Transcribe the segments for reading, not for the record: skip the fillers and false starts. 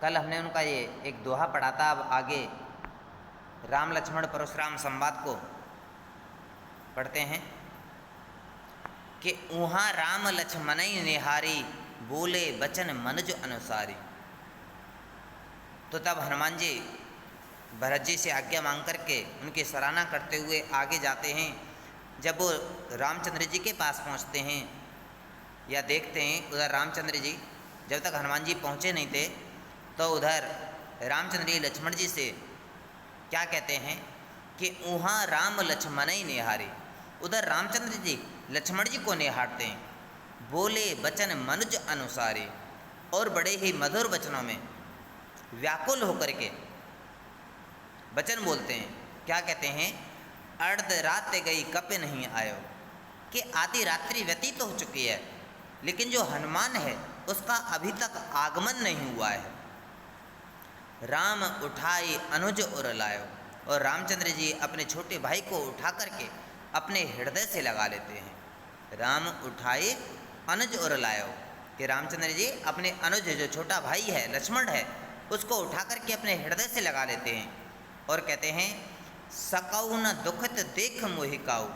कल हमने उनका ये एक दोहा पढ़ा था। अब आगे राम लक्ष्मण परशुराम संवाद को पढ़ते हैं कि उहाँ राम लक्ष्मणई निहारी, बोले बचन मनुज अनुसारी। तो तब हनुमान जी भरत जी से आज्ञा मांग करके उनकी सराहना करते हुए आगे जाते हैं। जब वो रामचंद्र जी के पास पहुंचते हैं या देखते हैं, उधर रामचंद्र जी जब तक हनुमान जी पहुंचे नहीं थे तो उधर रामचंद्र जी लक्ष्मण जी से क्या कहते हैं कि उहाँ राम लक्ष्मणई निहारी। उधर रामचंद्र जी लक्ष्मण जी को निहारते हैं, बोले बचन मनुज अनुसारी, और बड़े ही मधुर वचनों में व्याकुल होकर के वचन बोलते हैं। क्या कहते हैं? अर्ध रात गई कपे नहीं आयो, कि आधी रात्रि व्यतीत तो हो चुकी है लेकिन जो हनुमान है उसका अभी तक आगमन नहीं हुआ है। राम उठाई अनुज उर लायो, और रामचंद्र जी अपने छोटे भाई को उठा करके अपने हृदय से लगा लेते हैं। राम उठाए अनुज उर लायो, कि रामचंद्र जी अपने अनुज जो छोटा भाई है लक्ष्मण है उसको उठा करके अपने हृदय से लगा लेते हैं और कहते हैं सकऊ न दुखित देख मोहिकाऊ,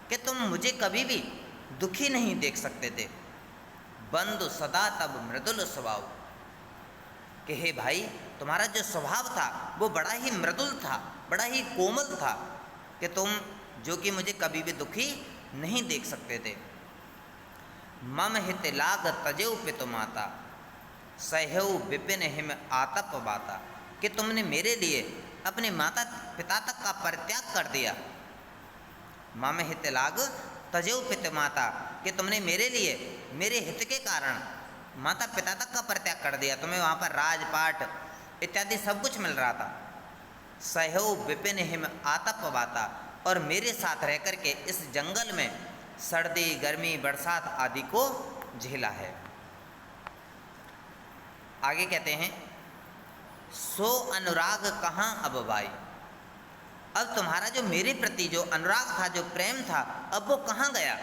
कि तुम मुझे कभी भी दुखी नहीं देख सकते थे। बंधु सदा तब मृदुल स्वभाव, कि हे भाई तुम्हारा जो स्वभाव था वो बड़ा ही मृदुल था, बड़ा ही कोमल था, कि तुम जो कि मुझे कभी भी दुखी नहीं देख सकते थे। मम हित लाग तजेऊ पितु माता, सहेऊ विपिन हिम आतप बाता, कि तुमने मेरे लिए अपने माता पिता तक का परित्याग कर दिया। मम हित लाग तजेऊ पितु माता, कि तुमने मेरे लिए मेरे हित के कारण माता पिता तक का परित्याग कर दिया। तुम्हें वहाँ पर राजपाट इत्यादि सब कुछ मिल रहा था। सहेऊ विपिन हिम आतप बाता, और मेरे साथ रह कर के इस जंगल में सर्दी गर्मी बरसात आदि को झेला है। आगे कहते हैं सो अनुराग कहाँ अब बाई, अब तुम्हारा जो मेरे प्रति जो अनुराग था, जो प्रेम था, अब वो कहाँ गया।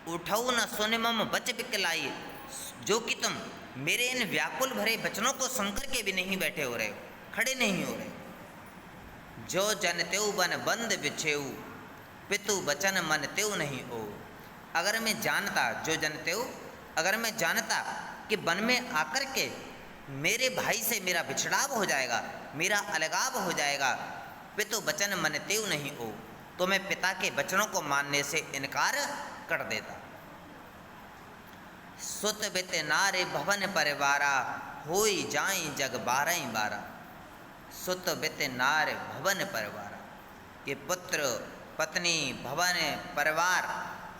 उठऊ न सुन मम बच बिकलाई, जो कि तुम मेरे इन व्याकुल भरे वचनों को सुनकर के भी नहीं बैठे हो रहे हो, खड़े नहीं हो रहे। जो जन तेऊ बन बंद बिछेऊ, पितु बचन मन तेऊ नहीं ओ। अगर मैं जानता, जो जन तेऊ, अगर मैं जानता कि वन में आकर के मेरे भाई से मेरा बिछड़ाव हो जाएगा, मेरा अलगाव हो जाएगा, पितु बचन मन तेऊ नहीं ओ, तो मैं पिता के वचनों को मानने से इनकार कर देता। सुत बित नारे भवन परिवारा, होई जाई जग बारह बारह। सुत बित नार भवन परिवारा, कि पुत्र पत्नी भवन परिवार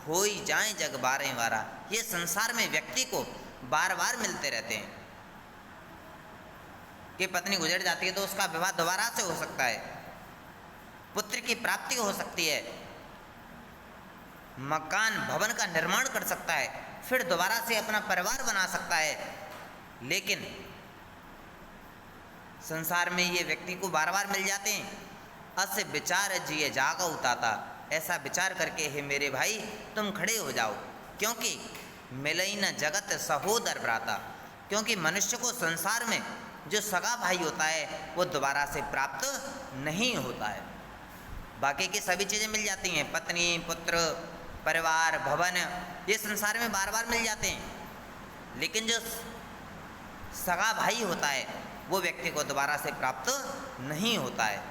होई जाए जग बारह बारह। ये संसार में व्यक्ति को बार बार मिलते रहते हैं कि पत्नी गुजर जाती है तो उसका विवाह दोबारा से हो सकता है, पुत्र की प्राप्ति हो सकती है, मकान भवन का निर्माण कर सकता है, फिर दोबारा से अपना परिवार बना सकता है। लेकिन संसार में ये व्यक्ति को बार बार मिल जाते हैं। अस विचार जिए जागा उताता, ऐसा विचार करके हे मेरे भाई तुम खड़े हो जाओ, क्योंकि मिलई न जगत सहोदर भ्राता, क्योंकि मनुष्य को संसार में जो सगा भाई होता है वो दोबारा से प्राप्त नहीं होता है। बाकी की सभी चीज़ें मिल जाती हैं, पत्नी पुत्र परिवार भवन, ये संसार में बार बार मिल जाते हैं, लेकिन जो सगा भाई होता है वो व्यक्ति को दोबारा से प्राप्त नहीं होता है।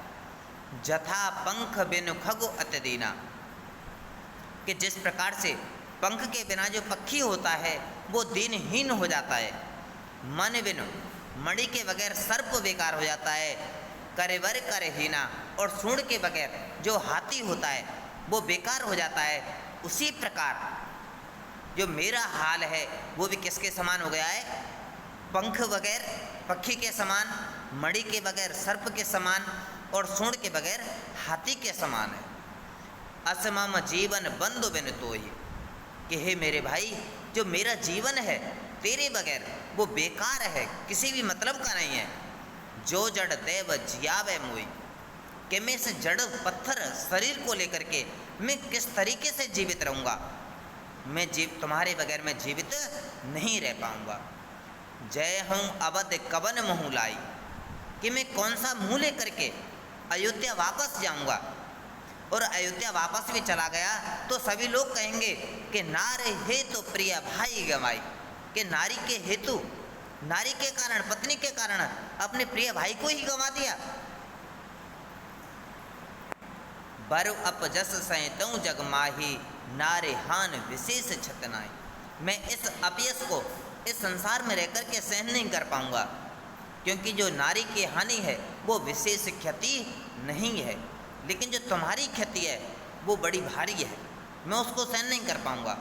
जथा पंख बिनु खगु अत्यदीना, कि जिस प्रकार से पंख के बिना जो पक्षी होता है वो दीनहीन हो जाता है। मन बिनु मणि के बगैर सर्प बेकार हो जाता है। करेवर करहीना, और सूंड के बगैर जो हाथी होता है वो बेकार हो जाता है। उसी प्रकार जो मेरा हाल है वो भी किसके समान हो गया है? पंख बगैर पक्षी के समान, मणि के बगैर सर्प के समान, और सूंड के बगैर हाथी के समान है। असमम जीवन बंधु बिन तोहि, कि हे मेरे भाई जो मेरा जीवन है तेरे बगैर वो बेकार है, किसी भी मतलब का नहीं है। जो जड़ देव जियावे मोई, कि मैं इस जड़ पत्थर शरीर को लेकर के मैं किस तरीके से जीवित रहूँगा, मैं तुम्हारे बगैर मैं जीवित नहीं रह पाऊँगा। जय हूँ अवध कवन मुँह लाई, कि मैं कौन सा मुँह लेकर के अयोध्या वापस जाऊंगा। और अयोध्या वापस भी चला गया तो सभी लोग कहेंगे कि नारी हेतु प्रिय भाई गवाई, कि नारी के हेतु, नारी के कारण, पत्नी के कारण अपने प्रिय भाई को ही गंवा दिया। बरु अपजस सैतऊ जग माही, नारे हान विशेष छतनाई। मैं इस अपयश को इस संसार में रहकर के सहन नहीं कर पाऊंगा, क्योंकि जो नारी की हानि है वो विशेष क्षति नहीं है, लेकिन जो तुम्हारी क्षति है वो बड़ी भारी है, मैं उसको सहन नहीं कर पाऊंगा।